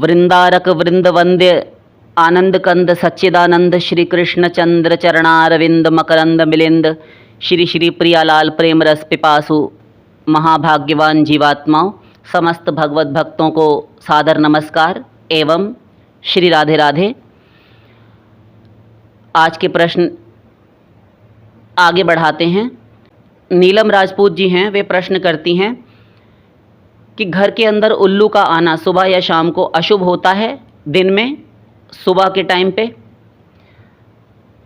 वृंदारक वृंदवंद्य आनंद कंद सच्चिदानंद श्री कृष्ण चंद्र चरणारविंद मकरंद मिलिंद श्री श्री प्रियालाल प्रेम रस पिपासु महाभाग्यवान जीवात्माओं, समस्त भगवत भक्तों को सादर नमस्कार एवं श्री राधे राधे। आज के प्रश्न आगे बढ़ाते हैं। नीलम राजपूत जी हैं, वे प्रश्न करती हैं कि घर के अंदर उल्लू का आना सुबह या शाम को अशुभ होता है, दिन में सुबह के टाइम पे।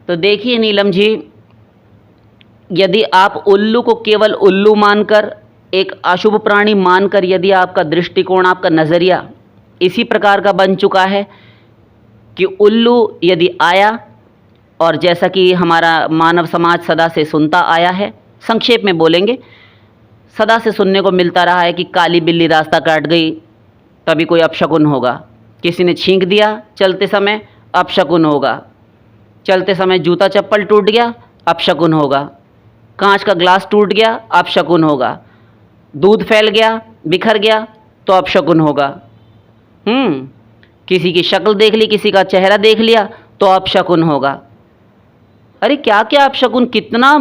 तो देखिए नीलम जी, यदि आप उल्लू को केवल उल्लू मानकर, एक अशुभ प्राणी मानकर यदि आपका दृष्टिकोण, आपका नज़रिया इसी प्रकार का बन चुका है कि उल्लू यदि आया, और जैसा कि हमारा मानव समाज सदा से सुनता आया है, संक्षेप में बोलेंगे, सदा से सुनने को मिलता रहा है कि काली बिल्ली रास्ता काट गई तभी कोई अपशकुन होगा, किसी ने छींक दिया चलते समय अपशकुन होगा, चलते समय जूता चप्पल टूट गया अपशकुन होगा, कांच का ग्लास टूट गया अपशकुन होगा, दूध फैल गया बिखर गया तो अपशकुन होगा। किसी की शक्ल देख ली, किसी का चेहरा देख लिया तो अपशकुन होगा। अरे क्या क्या अपशकुन, कितना,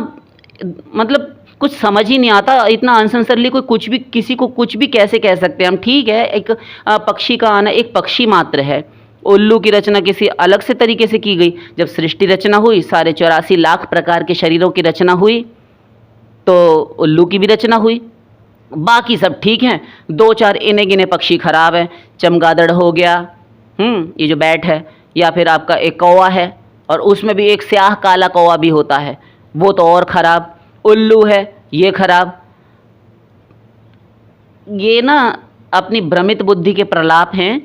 मतलब कुछ समझ ही नहीं आता। इतना अनसेंसरली कोई कुछ भी, किसी को कुछ भी कैसे कह सकते हैं हम। ठीक है, एक पक्षी का आना एक पक्षी मात्र है। उल्लू की रचना किसी अलग से तरीके से की गई। जब सृष्टि रचना हुई, सारे 84 लाख प्रकार के शरीरों की रचना हुई, तो उल्लू की भी रचना हुई। बाकी सब ठीक हैं, 2-4 इने गिने पक्षी खराब हैं। चमगादड़ हो गया, ये जो बैट है, या फिर आपका एक कौवा है, और उसमें भी एक स्याह काला कौवा भी होता है, वो तो और ख़राब। उल्लू है, ये खराब। ये ना अपनी भ्रमित बुद्धि के प्रलाप हैं।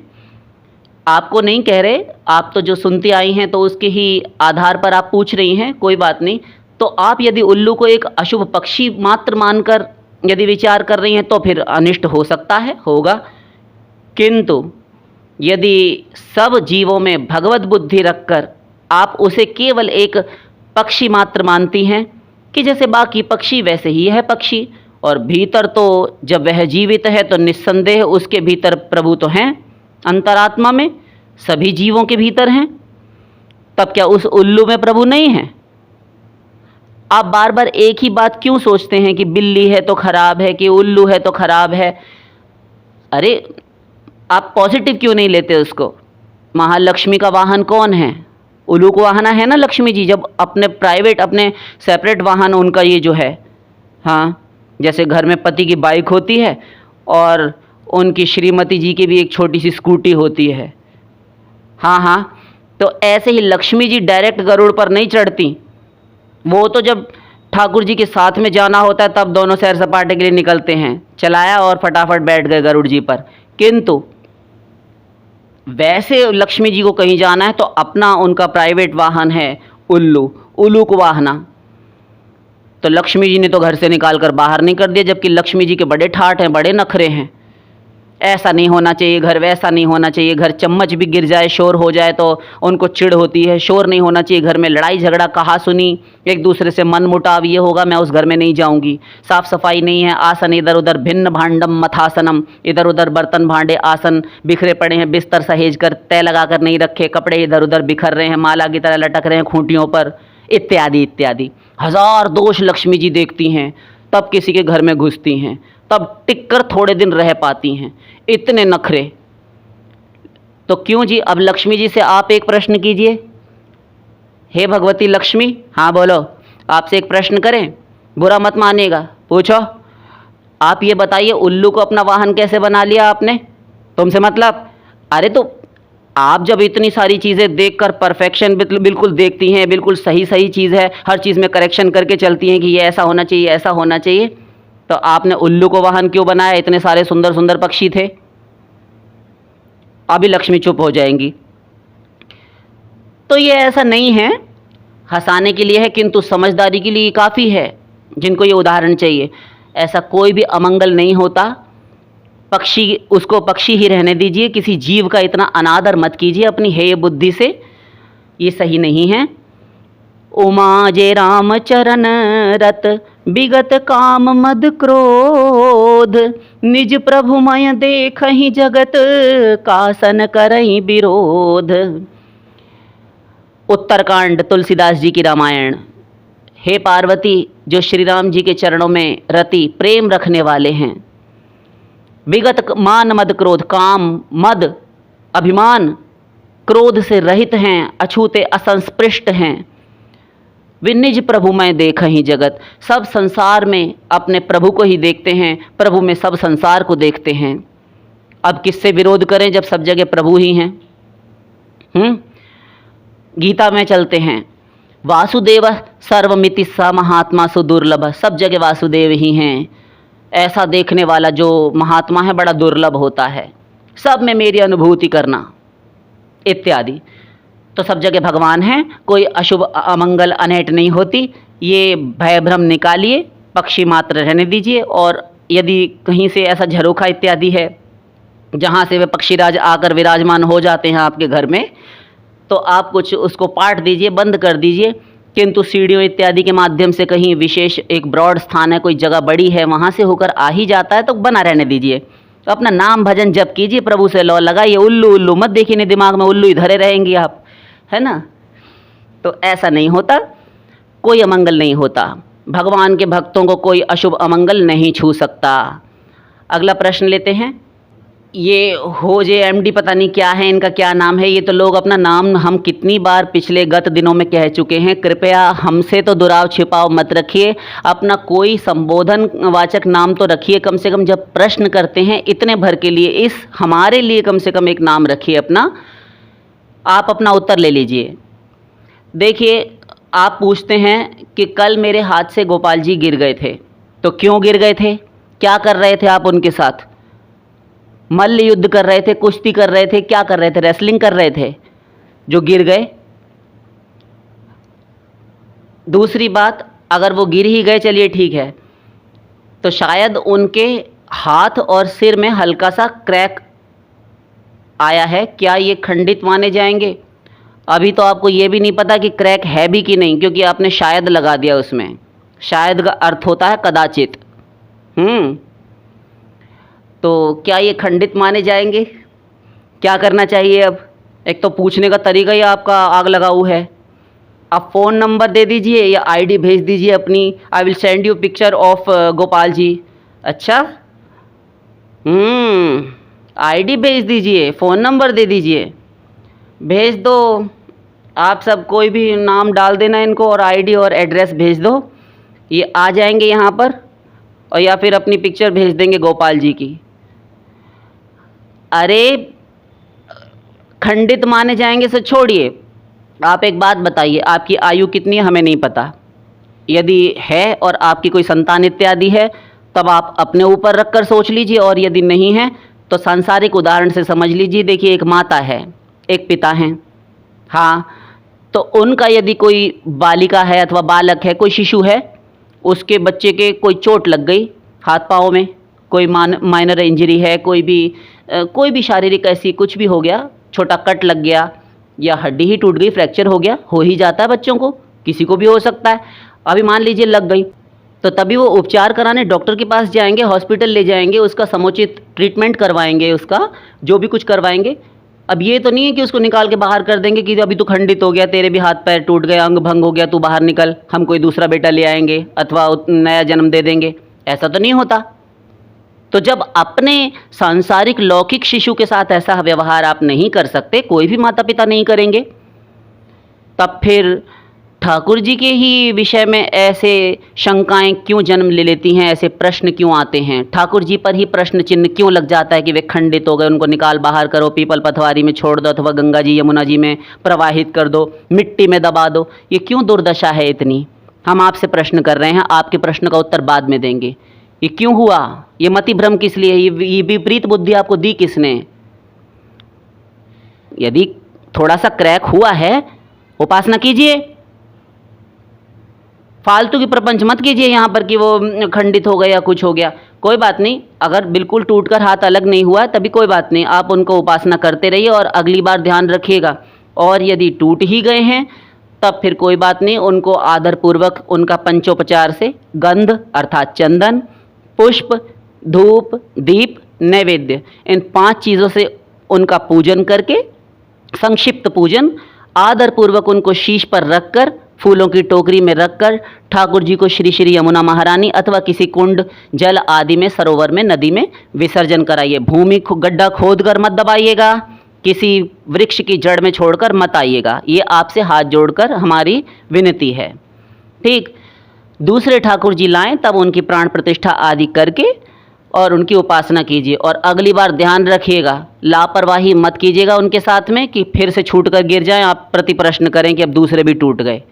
आपको नहीं कह रहे, आप तो जो सुनती आई हैं तो उसके ही आधार पर आप पूछ रही हैं, कोई बात नहीं। तो आप यदि उल्लू को एक अशुभ पक्षी मात्र मानकर यदि विचार कर रही हैं तो फिर अनिष्ट हो सकता है, होगा। किंतु यदि सब जीवों में भगवत बुद्धि रखकर आप उसे केवल एक पक्षी मात्र मानती हैं कि जैसे बाकी पक्षी वैसे ही है पक्षी, और भीतर तो जब वह जीवित है तो निस्संदेह उसके भीतर प्रभु तो हैं, अंतरात्मा में सभी जीवों के भीतर हैं। तब क्या उस उल्लू में प्रभु नहीं है? आप बार बार एक ही बात क्यों सोचते हैं कि बिल्ली है तो खराब है, कि उल्लू है तो खराब है? अरे आप पॉजिटिव क्यों नहीं लेते उसको? महालक्ष्मी का वाहन कौन है? उल्लू को वाहना है ना लक्ष्मी जी। जब अपने प्राइवेट, अपने सेपरेट वाहन उनका ये जो है, हाँ, जैसे घर में पति की बाइक होती है और उनकी श्रीमती जी की भी एक छोटी सी स्कूटी होती है, हाँ, तो ऐसे ही लक्ष्मी जी डायरेक्ट गरुड़ पर नहीं चढ़ती। वो तो जब ठाकुर जी के साथ में जाना होता है तब दोनों सैर सपाटे के लिए निकलते हैं, चलाया और फटाफट बैठ गए गरुड़ जी पर। किंतु वैसे लक्ष्मी जी को कहीं जाना है तो अपना उनका प्राइवेट वाहन है उल्लू को वाहना। तो लक्ष्मी जी ने तो घर से निकाल कर बाहर नहीं कर दिया, जबकि लक्ष्मी जी के बड़े ठाठ हैं, बड़े नखरे हैं। ऐसा नहीं होना चाहिए घर, वैसा नहीं होना चाहिए घर, चम्मच भी गिर जाए, शोर हो जाए तो उनको चिढ़ होती है। शोर नहीं होना चाहिए घर में, लड़ाई झगड़ा, कहा सुनी, एक दूसरे से मन मुटाव, ये होगा, मैं उस घर में नहीं जाऊंगी। साफ सफाई नहीं है, आसन इधर उधर, भिन्न भांडम मथासनम, इधर उधर बर्तन भांडे आसन बिखरे पड़े हैं, बिस्तर सहेज कर तय लगा कर नहीं रखे, कपड़े इधर उधर बिखर रहे हैं, माला की तरह लटक रहे हैं खूंटियों पर, इत्यादि इत्यादि। हजार दोष लक्ष्मी जी देखती हैं, तब किसी के घर में घुसती हैं, तब टिककर थोड़े दिन रह पाती हैं। इतने नखरे। तो क्यों जी? अब लक्ष्मी जी से आप एक प्रश्न कीजिए। हे भगवती लक्ष्मी, हाँ बोलो, आपसे एक प्रश्न करें, बुरा मत मानिएगा, पूछो। आप ये बताइए, उल्लू को अपना वाहन कैसे बना लिया आपने? तुमसे मतलब? अरे तो आप जब इतनी सारी चीज़ें देखकर परफेक्शन बिल्कुल देखती हैं, बिल्कुल सही चीज़ है, हर चीज़ में करेक्शन करके चलती हैं कि ये ऐसा होना चाहिए, ऐसा होना चाहिए, तो आपने उल्लू को वाहन क्यों बनाया? इतने सारे सुंदर सुंदर पक्षी थे। अभी लक्ष्मी चुप हो जाएंगी। तो ये ऐसा नहीं है, हंसाने के लिए है, किंतु समझदारी के लिए काफ़ी है जिनको ये उदाहरण चाहिए। ऐसा कोई भी अमंगल नहीं होता। पक्षी, उसको पक्षी ही रहने दीजिए, किसी जीव का इतना अनादर मत कीजिए अपनी हेय बुद्धि से, ये सही नहीं है। उमा जे राम चरण रत विगत काम मद क्रोध, निज प्रभुमय देखहि जगत, कासन करहि विरोध। उत्तरकांड तुलसीदास जी की रामायण। हे पार्वती, जो श्री राम जी के चरणों में रति प्रेम रखने वाले हैं, विगत मान मद क्रोध, काम मद अभिमान क्रोध से रहित हैं, अछूते असंस्पृष्ट हैं। वे निज प्रभु में देखहि जगत, सब संसार में अपने प्रभु को ही देखते हैं, प्रभु में सब संसार को देखते हैं। अब किससे विरोध करें जब सब जगह प्रभु ही हैं। गीता में चलते हैं, वासुदेव सर्वमिति स महात्मा सुदुर्लभ, सब जगह वासुदेव ही हैं। ऐसा देखने वाला जो महात्मा है बड़ा दुर्लभ होता है, सब में मेरी अनुभूति करना इत्यादि। तो सब जगह भगवान हैं, कोई अशुभ अमंगल अनैट नहीं होती। ये भय भ्रम निकालिए, पक्षी मात्र रहने दीजिए। और यदि कहीं से ऐसा झरोखा इत्यादि है जहाँ से वे पक्षीराज आकर विराजमान हो जाते हैं आपके घर में, तो आप कुछ उसको पाट दीजिए, बंद कर दीजिए। किंतु सीढ़ियों इत्यादि के माध्यम से कहीं विशेष एक ब्रॉड स्थान है, कोई जगह बड़ी है, वहाँ से होकर आ ही जाता है तो बना रहने दीजिए। तो अपना नाम भजन जप कीजिए, प्रभु से लौ लगाइए। उल्लू उल्लू मत देखिए, नहीं दिमाग में उल्लू ही धरे रहेंगी आप, है ना। तो ऐसा नहीं होता, कोई अमंगल नहीं होता। भगवान के भक्तों को कोई अशुभ अमंगल नहीं छू सकता। अगला प्रश्न लेते हैं। ये हो जे एमडी पता नहीं क्या है, इनका क्या नाम है। ये तो लोग अपना नाम हम कितनी बार पिछले गत दिनों में कह चुके हैं। कृपया हमसे तो दुराव छिपाव मत रखिए, अपना कोई संबोधन वाचक नाम तो रखिए कम से कम। जब प्रश्न करते हैं इतने भर के लिए, इस हमारे लिए कम से कम एक नाम रखिए अपना। आप अपना उत्तर ले लीजिए। देखिए, आप पूछते हैं कि कल मेरे हाथ से गोपाल जी गिर गए थे, तो क्यों गिर गए थे, क्या कर रहे थे आप उनके साथ? मल्ल युद्ध कर रहे थे, कुश्ती कर रहे थे, क्या कर रहे थे? रेसलिंग कर रहे थे जो गिर गए। दूसरी बात, अगर वो गिर ही गए, चलिए ठीक है, तो शायद उनके हाथ और सिर में हल्का सा क्रैक आया है, क्या ये खंडित माने जाएंगे? अभी तो आपको ये भी नहीं पता कि क्रैक है भी कि नहीं, क्योंकि आपने शायद लगा दिया उसमें। शायद का अर्थ होता है कदाचित। तो क्या ये खंडित माने जाएंगे? क्या करना चाहिए अब? एक तो पूछने का तरीका ही आपका आग लगाऊ है। आप फ़ोन नंबर दे दीजिए या आईडी भेज दीजिए अपनी। I will send you picture of Gopal ji. अच्छा, आईडी भेज दीजिए, फ़ोन नंबर दे दीजिए, भेज दो। आप सब कोई भी नाम डाल देना इनको और आईडी और एड्रेस भेज दो, ये आ जाएंगे यहाँ पर। और या फिर अपनी पिक्चर भेज देंगे गोपाल जी की। अरे खंडित माने जाएंगे से छोड़िए, आप एक बात बताइए, आपकी आयु कितनी है हमें नहीं पता। यदि है और आपकी कोई संतान इत्यादि है, तब आप अपने ऊपर रखकर सोच लीजिए। और यदि नहीं है तो सांसारिक उदाहरण से समझ लीजिए। देखिए, एक माता है, एक पिता हैं, हाँ, तो उनका यदि कोई बालिका है अथवा बालक है, कोई शिशु है, उसके बच्चे के कोई चोट लग गई हाथ पाँव में, कोई माइनर इंजरी है, कोई भी शारीरिक ऐसी कुछ भी हो गया, छोटा कट लग गया या हड्डी ही टूट गई, फ्रैक्चर हो गया, हो ही जाता है बच्चों को, किसी को भी हो सकता है। अभी मान लीजिए लग गई, तो तभी वो उपचार कराने डॉक्टर के पास जाएंगे, हॉस्पिटल ले जाएंगे, उसका समुचित ट्रीटमेंट करवाएंगे, उसका जो भी कुछ करवाएंगे। अब ये तो नहीं है कि उसको निकाल के बाहर कर देंगे कि अभी तो खंडित हो गया, तेरे भी हाथ पैर टूट गए, अंग भंग हो गया, तू बाहर निकल, हम कोई दूसरा बेटा ले आएंगे अथवा नया जन्म दे देंगे। ऐसा तो नहीं होता। तो जब अपने सांसारिक लौकिक शिशु के साथ ऐसा व्यवहार आप नहीं कर सकते, कोई भी माता पिता नहीं करेंगे, तब फिर ठाकुर जी के ही विषय में ऐसे शंकाएं क्यों जन्म ले लेती हैं, ऐसे प्रश्न क्यों आते हैं? ठाकुर जी पर ही प्रश्न चिन्ह क्यों लग जाता है कि वे खंडित हो गए, उनको निकाल बाहर करो, पीपल पथवारी में छोड़ दो अथवा गंगा जी यमुना जी में प्रवाहित कर दो, मिट्टी में दबा दो? ये क्यों दुर्दशा है इतनी? हम आपसे प्रश्न कर रहे हैं, आपके प्रश्न का उत्तर बाद में देंगे। ये क्यों हुआ? ये मति भ्रम किस लिए? ये विपरीत बुद्धि आपको दी किसने? यदि थोड़ा सा क्रैक हुआ है, उपासना कीजिए, फालतू की प्रपंच मत कीजिए यहाँ पर कि वो खंडित हो गया या कुछ हो गया। कोई बात नहीं, अगर बिल्कुल टूटकर हाथ अलग नहीं हुआ तभी कोई बात नहीं, आप उनको उपासना करते रहिए और अगली बार ध्यान रखिएगा। और यदि टूट ही गए हैं तब फिर कोई बात नहीं, उनको आदरपूर्वक उनका पंचोपचार से गंध अर्थात चंदन, पुष्प, धूप, दीप, नैवेद्य, इन 5 चीज़ों से उनका पूजन करके, संक्षिप्त पूजन, आदरपूर्वक उनको शीश पर रखकर, फूलों की टोकरी में रखकर ठाकुर जी को श्री श्री यमुना महारानी अथवा किसी कुंड, जल आदि में, सरोवर में, नदी में विसर्जन कराइए। भूमि गड्ढा खोद कर मत दबाइएगा, किसी वृक्ष की जड़ में छोड़कर मत आइएगा। ये आपसे हाथ जोड़कर हमारी विनती है। ठीक, दूसरे ठाकुर जी लाएं तब उनकी प्राण प्रतिष्ठा आदि करके और उनकी उपासना कीजिए। और अगली बार ध्यान रखिएगा, लापरवाही मत कीजिएगा उनके साथ में कि फिर से छूट कर गिर जाएं, आप प्रति प्रश्न करें कि अब दूसरे भी टूट गए।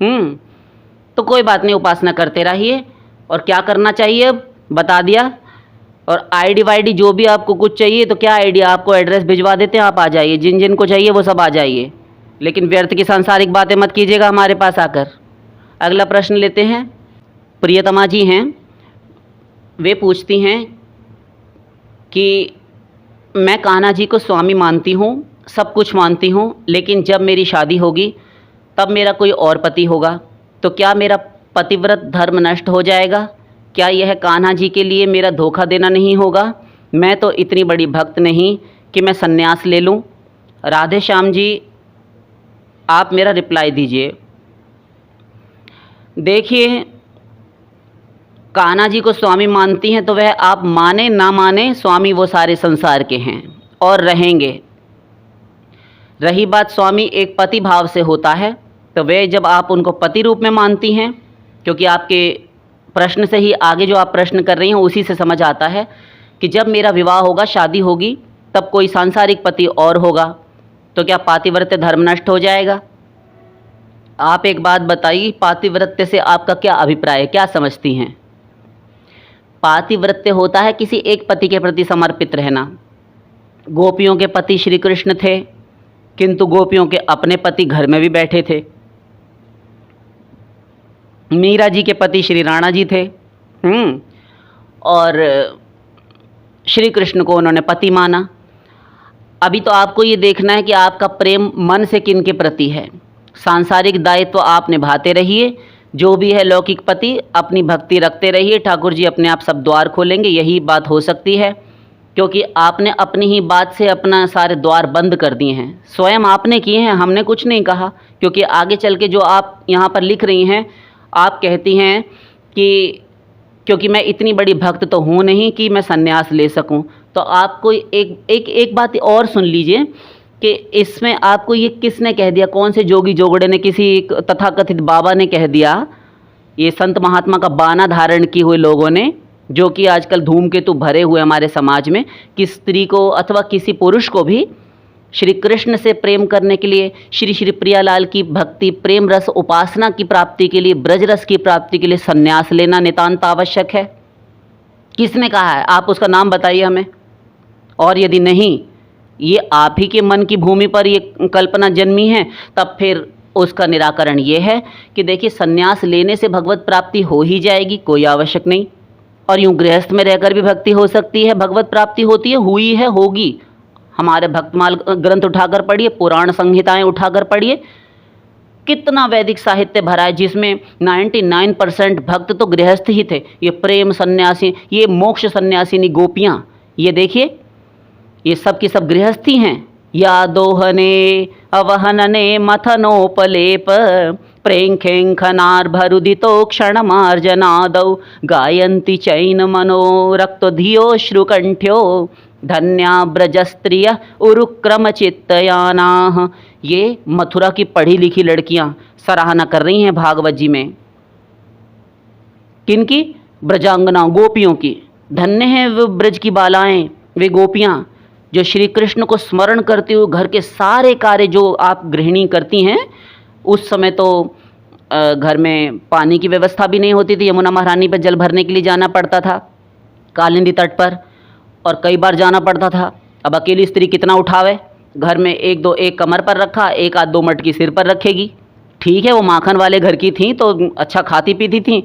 तो कोई बात नहीं, उपासना करते रहिए। और क्या करना चाहिए अब बता दिया। और आईडी वाईडी जो भी आपको कुछ चाहिए तो क्या आइडिया, आपको एड्रेस भिजवा देते हैं, आप आ जाइए, जिन जिन को चाहिए वो सब आ जाइए। लेकिन व्यर्थ की सांसारिक बातें मत कीजिएगा हमारे पास आकर। अगला प्रश्न लेते हैं। प्रियतमा जी हैं, वे पूछती हैं कि मैं कान्हा जी को स्वामी मानती हूँ, सब कुछ मानती हूँ, लेकिन जब मेरी शादी होगी तब मेरा कोई और पति होगा, तो क्या मेरा पतिव्रत धर्म नष्ट हो जाएगा? क्या यह कान्हा जी के लिए मेरा धोखा देना नहीं होगा? मैं तो इतनी बड़ी भक्त नहीं कि मैं सन्यास ले लूँ। राधे श्याम जी, आप मेरा रिप्लाई दीजिए। देखिए, कान्हा जी को स्वामी मानती हैं तो वह आप माने ना माने, स्वामी वो सारे संसार के हैं और रहेंगे। रही बात स्वामी एक पति भाव से होता है, तो वे जब आप उनको पति रूप में मानती हैं, क्योंकि आपके प्रश्न से ही आगे जो आप प्रश्न कर रही हैं उसी से समझ आता है कि जब मेरा विवाह होगा, शादी होगी, तब कोई सांसारिक पति और होगा, तो क्या पातिव्रत्य धर्म नष्ट हो जाएगा? आप एक बात बताइए, पातिव्रत्य से आपका क्या अभिप्राय है, क्या समझती हैं? पातिव्रत्य होता है किसी एक पति के प्रति समर्पित रहना। गोपियों के पति श्री कृष्ण थे, किंतु गोपियों के अपने पति घर में भी बैठे थे। मीरा जी के पति श्री राणा जी थे, और श्री कृष्ण को उन्होंने पति माना। अभी तो आपको ये देखना है कि आपका प्रेम मन से किन के प्रति है। सांसारिक दायित्व आप निभाते रहिए, जो भी है लौकिक पति अपनी भक्ति रखते रहिए, ठाकुर जी अपने आप सब द्वार खोलेंगे, यही बात हो सकती है। क्योंकि आपने अपनी ही बात से अपना सारे द्वार बंद कर दिए हैं, स्वयं आपने किए हैं, हमने कुछ नहीं कहा। क्योंकि आगे चल के जो आप यहाँ पर लिख रही हैं, आप कहती हैं कि क्योंकि मैं इतनी बड़ी भक्त तो हूँ नहीं कि मैं सन्यास ले सकूँ। तो आपको एक बात और सुन लीजिए कि इसमें आपको ये किसने कह दिया, कौन से जोगी जोगड़े ने, किसी तथाकथित बाबा ने कह दिया, ये संत महात्मा का बाना धारण किए हुए लोगों ने, जो कि आजकल धूमकेतु भरे हुए हमारे समाज में, कि स्त्री को अथवा किसी पुरुष को भी श्री कृष्ण से प्रेम करने के लिए, श्री श्री प्रियालाल की भक्ति प्रेम रस उपासना की प्राप्ति के लिए, ब्रज रस की प्राप्ति के लिए संन्यास लेना नितांत आवश्यक है? किसने कहा है? आप उसका नाम बताइए हमें। और यदि नहीं, ये आप ही के मन की भूमि पर ये कल्पना जन्मी है, तब फिर उसका निराकरण ये है कि देखिए, संन्यास लेने से भगवत प्राप्ति हो ही जाएगी, कोई आवश्यक नहीं। और यूँ गृहस्थ में रहकर भी भक्ति हो सकती है, भगवत प्राप्ति होती है, हुई है, होगी। हमारे भक्तमाल ग्रंथ उठाकर पढ़िए, पुराण संहिताएं उठाकर पढ़िए, कितना वैदिक साहित्य भरा है जिसमें 99% भक्त तो गृहस्थ ही थे। ये प्रेम सन्यासी, ये मोक्ष सन्यासिनी गोपियाँ, ये देखिए, ये सब की सब गृहस्थी हैं। या दोहने अवहनने मथनोपलेप प्रेंखेंखनार्भरुदितो क्षणमार्जनादौ गायन्ति चैन मनोरक्तो धियो श्रुकंठ्यो धन्या ब्रजस्त्रिय उरुक्रम चित्तयानाः। ये मथुरा की पढ़ी लिखी लड़कियां सराहना कर रही हैं भागवत जी में। किनकी? ब्रजांगना गोपियों की। धन्य हैं वो ब्रज की बालाएं, वे गोपियां जो श्री कृष्ण को स्मरण करते हुए घर के सारे कार्य जो आप गृहिणी करती हैं। उस समय तो घर में पानी की व्यवस्था भी नहीं होती थी, यमुना महारानी पर जल भरने के लिए जाना पड़ता था कालिंदी तट पर, और कई बार जाना पड़ता था। अब अकेली स्त्री कितना उठावे, घर में एक कमर पर रखा, एक आध 2 मटकी सिर पर रखेगी। ठीक है, वो माखन वाले घर की थी तो अच्छा खाती पीती थी,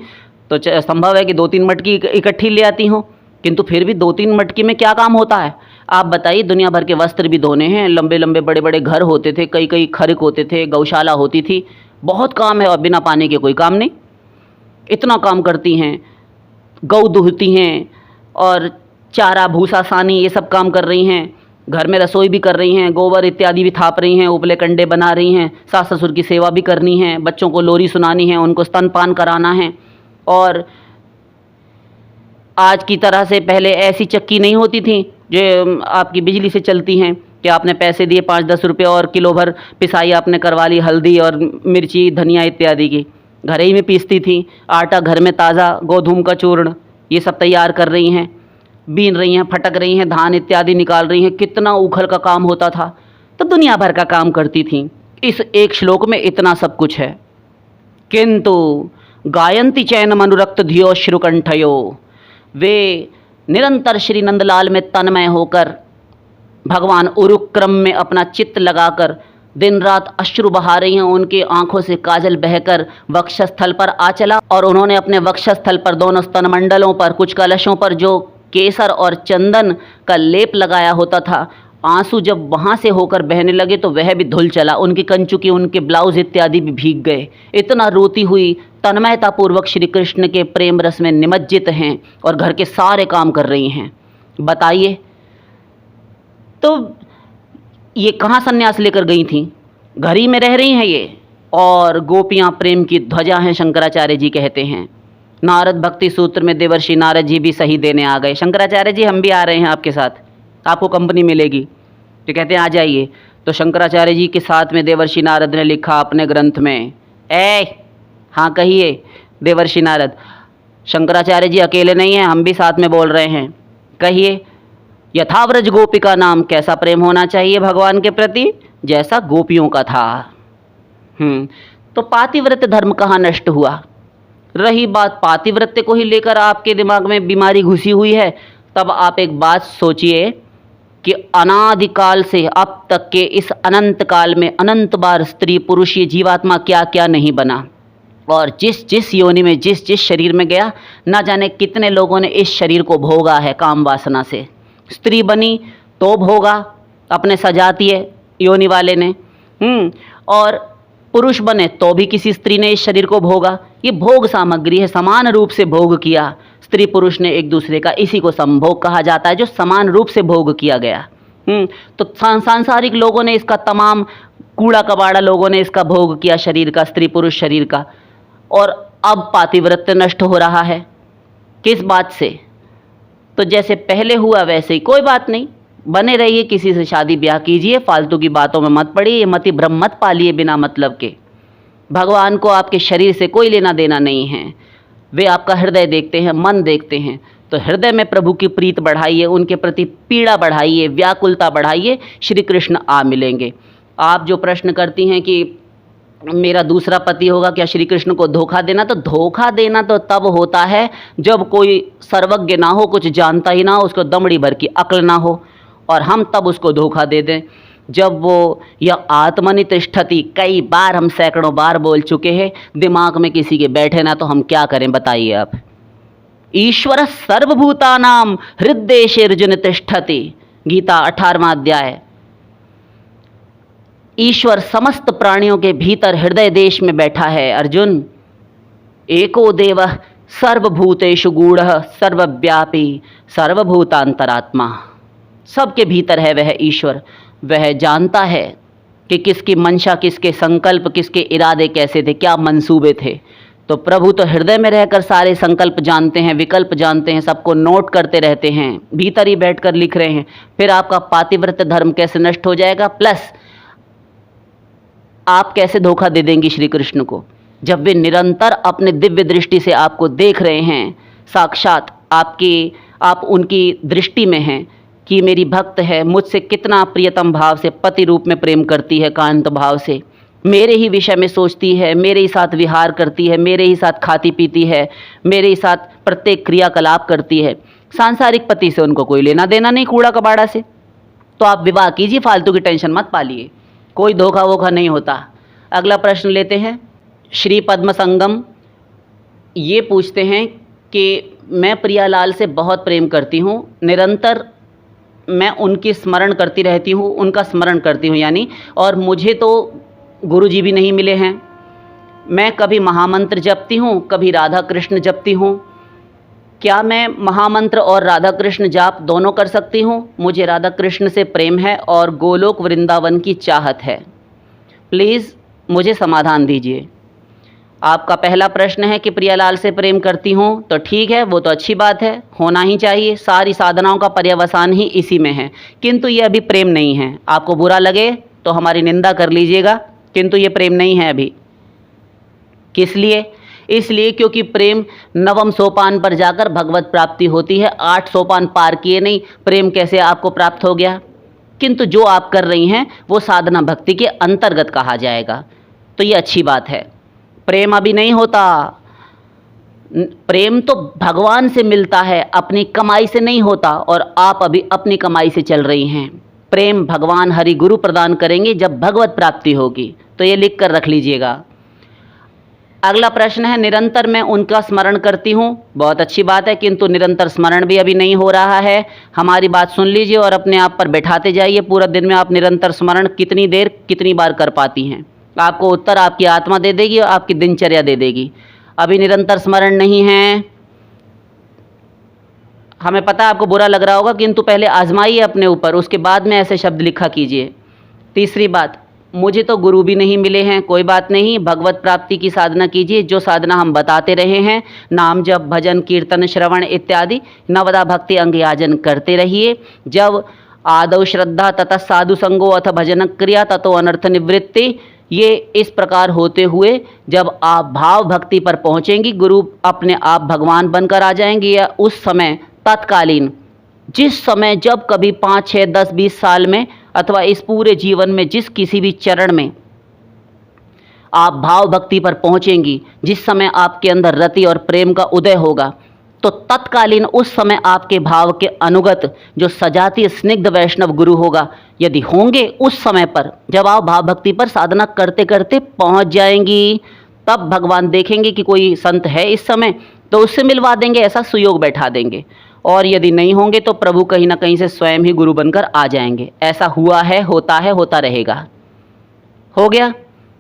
तो संभव है कि 2-3 मटकी इकट्ठी ले आती हों, किंतु फिर भी 2-3 मटकी में क्या काम होता है? आप बताइए, दुनिया भर के वस्त्र भी धोने हैं, लंबे लंबे बड़े बड़े घर होते थे, कई कई खरिक होते थे, गौशाला होती थी, बहुत काम है और बिना पानी के कोई काम नहीं। इतना काम करती हैं, गौ दूहती हैं और चारा भूसा सानी ये सब काम कर रही हैं, घर में रसोई भी कर रही हैं, गोबर इत्यादि भी थाप रही हैं, उपले कंडे बना रही हैं, सास ससुर की सेवा भी करनी है, बच्चों को लोरी सुनानी है, उनको स्तनपान कराना है। और आज की तरह से पहले ऐसी चक्की नहीं होती थी जो आपकी बिजली से चलती हैं कि आपने पैसे दिए 5-10 रुपये और किलो भर पिसाई आपने करवा ली, हल्दी और मिर्ची धनिया इत्यादि की, घर ही में पीसती थी। आटा घर में ताज़ा, गोधूम का चूर्ण ये सब तैयार कर रही हैं, बीन रही हैं, फटक रही हैं, धान इत्यादि निकाल रही हैं। कितना उखल का काम होता था। तो दुनिया भर का काम करती थीं। इस एक श्लोक में इतना सब कुछ है। किंतु गायंती चैन मनुरक्त धियो श्रुकंठयो, वे निरंतर श्री नंदलाल में तन्मय होकर भगवान उरुक्रम में अपना चित्त लगाकर दिन रात अश्रु बहा रही हैं। उनकी आंखों से काजल बहकर वक्षस्थल पर आ चला और उन्होंने अपने वक्षस्थल पर, दोनों स्तनमंडलों पर, कुछ कलशों पर जो केसर और चंदन का लेप लगाया होता था, आंसू जब वहाँ से होकर बहने लगे तो वह भी धुल चला। उनकी कंचुकी, उनके ब्लाउज इत्यादि भी भीग गए। इतना रोती हुई तन्मयतापूर्वक श्री कृष्ण के प्रेम रस में निमज्जित हैं और घर के सारे काम कर रही हैं। बताइए, तो ये कहाँ सन्यास लेकर गई थीं? घर ही में रह रही हैं ये। और गोपियाँ प्रेम की ध्वजा हैं, शंकराचार्य जी कहते हैं। नारद भक्ति सूत्र में देवर्षि नारद जी भी सही देने आ गए। शंकराचार्य जी, हम भी आ रहे हैं आपके साथ, आपको कंपनी मिलेगी। तो कहते हैं आ जाइए। तो शंकराचार्य जी के साथ में देवर्षि नारद ने लिखा अपने ग्रंथ में, हाँ कहिए देवर्षि नारद, शंकराचार्य जी अकेले नहीं हैं, हम भी साथ में बोल रहे हैं। कहिए, यथाव्रज गोपिका नाम, कैसा प्रेम होना चाहिए भगवान के प्रति? जैसा गोपियों का था। तो पातिव्रत्य धर्म कहाँ नष्ट हुआ? रही बात पातिव्रत्य को ही लेकर आपके दिमाग में बीमारी घुसी हुई है, तब आप एक बात सोचिए कि अनादिकाल से अब तक के इस अनंत काल में अनंत बार स्त्री पुरुष ये जीवात्मा क्या क्या नहीं बना, और जिस जिस योनि में जिस जिस शरीर में गया, ना जाने कितने लोगों ने इस शरीर को भोगा है काम वासना से। स्त्री बनी तो भोगा अपने सजातीय योनि वाले ने, और पुरुष बने तो भी किसी स्त्री ने इस शरीर को भोगा। ये भोग सामग्री है, समान रूप से भोग किया स्त्री पुरुष ने एक दूसरे का। इसी को संभोग कहा जाता है, जो समान रूप से भोग किया गया। तो सांसारिक लोगों ने इसका, तमाम कूड़ा कबाड़ा लोगों ने इसका भोग किया शरीर का, स्त्री पुरुष शरीर का। और अब पातिव्रत्य नष्ट हो रहा है। किस बात से? तो जैसे पहले हुआ वैसे ही, कोई बात नहीं, बने रहिए, किसी से शादी ब्याह कीजिए, फालतू की बातों में मत पड़िए, ये मति भ्रम मत पालिए बिना मतलब के। भगवान को आपके शरीर से कोई लेना देना नहीं है, वे आपका हृदय देखते हैं, मन देखते हैं। तो हृदय में प्रभु की प्रीत बढ़ाइए, उनके प्रति पीड़ा बढ़ाइए, व्याकुलता बढ़ाइए, श्री कृष्ण आ मिलेंगे। आप जो प्रश्न करती हैं कि मेरा दूसरा पति होगा, क्या श्री कृष्ण को धोखा देना? तो धोखा देना तो तब होता है जब कोई सर्वज्ञ ना हो, कुछ जानता ही ना हो, उसको दमड़ी भर की अक्ल ना हो, और हम तब उसको धोखा दे दें। जब वो यह आत्मनि तिष्ठति, कई बार हम सैकड़ों बार बोल चुके हैं, दिमाग में किसी के बैठे ना तो हम क्या करें बताइए आप। ईश्वर सर्वभूतानां हृद्देशे अर्जुन तिष्ठति, गीता 18वां अध्याय। ईश्वर समस्त प्राणियों के भीतर हृदय देश में बैठा है अर्जुन। एको देवः सर्वभूतेषु गूढ़ः सर्वव्यापी सर्वभूतांतरात्मा। सबके भीतर है वह ईश्वर। वह जानता है कि किसकी मंशा, किसके संकल्प, किसके इरादे कैसे थे, क्या मंसूबे थे। तो प्रभु तो हृदय में रहकर सारे संकल्प जानते हैं, विकल्प जानते हैं, सबको नोट करते रहते हैं, भीतर ही बैठकर लिख रहे हैं। फिर आपका पातिव्रत्य धर्म कैसे नष्ट हो जाएगा? प्लस आप कैसे धोखा दे देंगी श्री कृष्ण को, जब वे निरंतर अपने दिव्य दृष्टि से आपको देख रहे हैं, साक्षात आप उनकी दृष्टि में हैं कि मेरी भक्त है, मुझसे कितना प्रियतम भाव से पति रूप में प्रेम करती है, कांत भाव से मेरे ही विषय में सोचती है, मेरे ही साथ विहार करती है, मेरे ही साथ खाती पीती है, मेरे ही साथ प्रत्येक क्रियाकलाप करती है। सांसारिक पति से उनको कोई लेना देना नहीं, कूड़ा कबाड़ा से। तो आप विवाह कीजिए, फालतू की टेंशन मत पालिए, कोई धोखा वोखा नहीं होता। अगला प्रश्न लेते हैं। श्री पद्म संगम ये पूछते हैं कि मैं प्रियालाल से बहुत प्रेम करती हूँ, निरंतर मैं उनकी स्मरण करती रहती हूँ, उनका स्मरण करती हूँ यानी, और मुझे तो गुरु जी भी नहीं मिले हैं, मैं कभी महामंत्र जपती हूँ, कभी राधा कृष्ण जपती हूँ। क्या मैं महामंत्र और राधा कृष्ण जाप दोनों कर सकती हूँ? मुझे राधा कृष्ण से प्रेम है और गोलोक वृंदावन की चाहत है। प्लीज़ मुझे समाधान दीजिए। आपका पहला प्रश्न है कि प्रियालाल से प्रेम करती हूँ, तो ठीक है, वो तो अच्छी बात है, होना ही चाहिए। सारी साधनाओं का पर्यवसान ही इसी में है, किंतु ये अभी प्रेम नहीं है। आपको बुरा लगे तो हमारी निंदा कर लीजिएगा, किंतु ये प्रेम नहीं है अभी। किस लिए? इसलिए क्योंकि प्रेम नवम सोपान पर जाकर भगवत प्राप्ति होती है। 8 सोपान पार किए नहीं, प्रेम कैसे आपको प्राप्त हो गया? किंतु जो आप कर रही हैं वो साधना भक्ति के अंतर्गत कहा जाएगा, तो ये अच्छी बात है। प्रेम अभी नहीं होता। प्रेम तो भगवान से मिलता है, अपनी कमाई से नहीं होता, और आप अभी अपनी कमाई से चल रही हैं। प्रेम भगवान हरि गुरु प्रदान करेंगे जब भगवत प्राप्ति होगी, तो ये लिख कर रख लीजिएगा। अगला प्रश्न है, निरंतर मैं उनका स्मरण करती हूँ। बहुत अच्छी बात है, किंतु निरंतर स्मरण भी अभी नहीं हो रहा है। हमारी बात सुन लीजिए और अपने आप पर बैठाते जाइए। पूरा दिन में आप निरंतर स्मरण कितनी देर कितनी बार कर पाती हैं? आपको उत्तर आपकी आत्मा दे देगी और आपकी दिनचर्या दे देगी। अभी निरंतर स्मरण नहीं है, हमें पता है आपको बुरा लग रहा होगा, किंतु पहले आजमाइए अपने ऊपर, उसके बाद में ऐसे शब्द लिखा कीजिए। तीसरी बात, मुझे तो गुरु भी नहीं मिले हैं। कोई बात नहीं, भगवत प्राप्ति की साधना कीजिए, जो साधना हम बताते रहे हैं। नाम जप, भजन, कीर्तन, श्रवण इत्यादि नवदा भक्ति अंगयाजन करते रहिए। जब आदौ श्रद्धा ततः साधु संगो अथ भजन क्रिया ततो अनर्थ निवृत्ति, ये इस प्रकार होते हुए जब आप भाव भक्ति पर पहुँचेंगी, गुरु अपने आप भगवान बनकर आ जाएंगे। या उस समय तत्कालीन, जिस समय जब कभी 5, 6, 10, 20 साल में अथवा इस पूरे जीवन में जिस किसी भी चरण में आप भाव भक्ति पर पहुंचेंगी, जिस समय आपके अंदर रति और प्रेम का उदय होगा, तो तत्कालीन उस समय आपके भाव के अनुगत जो सजातीय स्निग्ध वैष्णव गुरु होगा, यदि होंगे उस समय पर, जब आप भाव भक्ति पर साधना करते करते पहुंच जाएंगी, तब भगवान देखेंगे कि कोई संत है इस समय, तो उससे मिलवा देंगे, ऐसा सुयोग बैठा देंगे। और यदि नहीं होंगे तो प्रभु कहीं ना कहीं से स्वयं ही गुरु बनकर आ जाएंगे। ऐसा हुआ है, होता रहेगा। हो गया?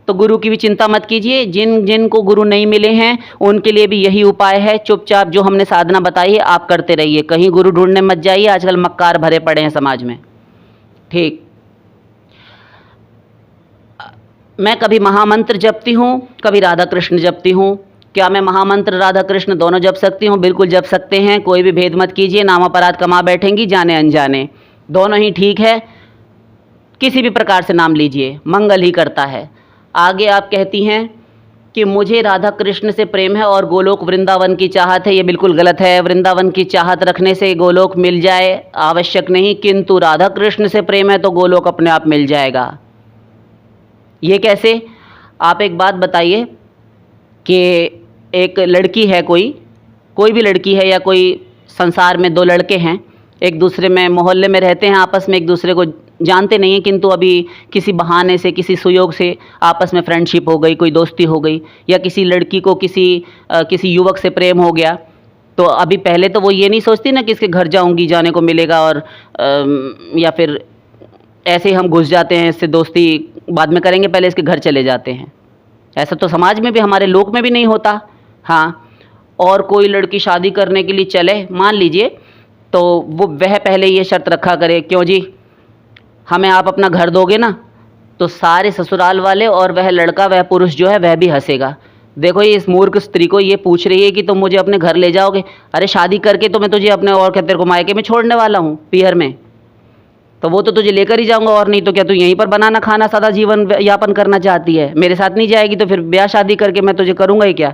तो गुरु की भी चिंता मत कीजिए। जिन जिन को गुरु नहीं मिले हैं उनके लिए भी यही उपाय है, चुपचाप जो हमने साधना बताई है आप करते रहिए, कहीं गुरु ढूंढने मत जाइए। आजकल मक्कार भरे पड़े हैं समाज में। ठीक, मैं कभी महामंत्र जपती हूँ, कभी राधा कृष्ण जपती हूँ। क्या मैं महामंत्र राधा कृष्ण दोनों जप सकती हूँ? बिल्कुल जप सकते हैं, कोई भी भेद मत कीजिए। नामापराध कमा बैठेंगी जाने अनजाने, दोनों ही ठीक है। किसी भी प्रकार से नाम लीजिए, मंगल ही करता है। आगे आप कहती हैं कि मुझे राधा कृष्ण से प्रेम है और गोलोक वृंदावन की चाहत है। ये बिल्कुल गलत है। वृंदावन की चाहत रखने से गोलोक मिल जाए आवश्यक नहीं, किंतु राधा कृष्ण से प्रेम है तो गोलोक अपने आप मिल जाएगा। ये कैसे? आप एक बात बताइए कि एक लड़की है, कोई भी लड़की है, या कोई संसार में 2 लड़के हैं, एक दूसरे में मोहल्ले में रहते हैं, आपस में एक दूसरे को जानते नहीं हैं, किंतु अभी किसी बहाने से, किसी सुयोग से आपस में फ्रेंडशिप हो गई, कोई दोस्ती हो गई, या किसी लड़की को किसी युवक से प्रेम हो गया। तो अभी पहले तो वो ये नहीं सोचती ना कि इसके घर जाऊंगी, जाने को मिलेगा, और या फिर ऐसे ही हम घुस जाते हैं, इससे दोस्ती बाद में करेंगे, पहले इसके घर चले जाते हैं। ऐसा तो समाज में भी, हमारे लोक में भी नहीं होता। हाँ, और कोई लड़की शादी करने के लिए चले, मान लीजिए, तो वह पहले ये शर्त रखा करे, क्यों जी हमें आप अपना घर दोगे ना, तो सारे ससुराल वाले और वह लड़का, वह पुरुष जो है वह भी हंसेगा। देखो ये इस मूर्ख स्त्री को ये पूछ रही है कि तुम मुझे अपने घर ले जाओगे। अरे शादी करके तो मैं तुझे अपने, और क्या तेरे को मायके में छोड़ने वाला हूँ पीहर में, तो वो तो तुझे लेकर ही जाऊंगा, और नहीं तो क्या तू यहीं पर बनाना खाना सादा जीवन यापन करना चाहती है? मेरे साथ नहीं जाएगी तो फिर ब्याह शादी करके मैं तुझे करूंगा ही क्या?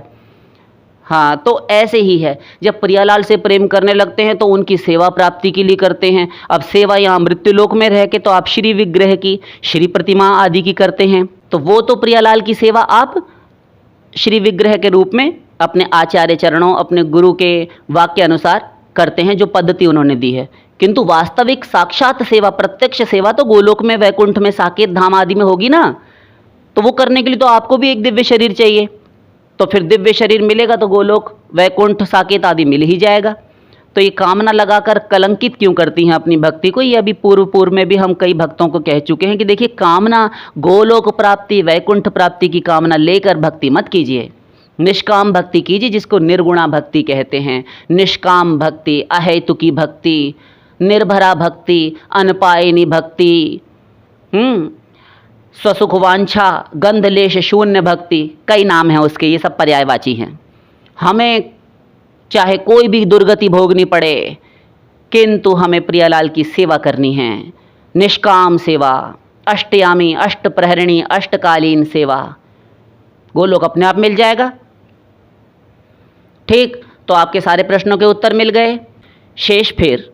हाँ, तो ऐसे ही है, जब प्रियालाल से प्रेम करने लगते हैं तो उनकी सेवा प्राप्ति के लिए करते हैं। अब सेवा यहाँ मृत्युलोक में रह के तो आप श्री विग्रह की, श्री प्रतिमा आदि की करते हैं, तो वो तो प्रियालाल की सेवा आप श्री विग्रह के रूप में अपने आचार्य चरणों, अपने गुरु के वाक्य अनुसार करते हैं, जो पद्धति उन्होंने दी है। किंतु वास्तविक साक्षात सेवा, प्रत्यक्ष सेवा तो गोलोक में, वैकुंठ में, साकेत धाम आदि में होगी ना। तो वो करने के लिए तो आपको भी एक दिव्य शरीर चाहिए, तो फिर दिव्य शरीर मिलेगा तो गोलोक, वैकुंठ, साकेत आदि मिल ही जाएगा। तो ये कामना लगाकर कलंकित क्यों करती हैं अपनी भक्ति को? ये अभी पूर्व में भी हम कई भक्तों को कह चुके हैं कि देखिए, कामना गोलोक प्राप्ति, वैकुंठ प्राप्ति की कामना लेकर भक्ति मत कीजिए। निष्काम भक्ति कीजिए, जिसको निर्गुणा भक्ति कहते हैं। निष्काम भक्ति, अहेतुकी भक्ति, निर्भरा भक्ति, अनपायिनी भक्ति, स्वसुख वांछा, गंधलेश शून्य भक्ति, कई नाम हैं उसके, ये सब पर्यायवाची हैं। हमें चाहे कोई भी दुर्गति भोगनी पड़े, किंतु हमें प्रियालाल की सेवा करनी है। निष्काम सेवा, अष्टयामी, अष्टप्रहरिणी, अष्टकालीन सेवा, गोलोक अपने आप मिल जाएगा। ठीक, तो आपके सारे प्रश्नों के उत्तर मिल गए। शेष फिर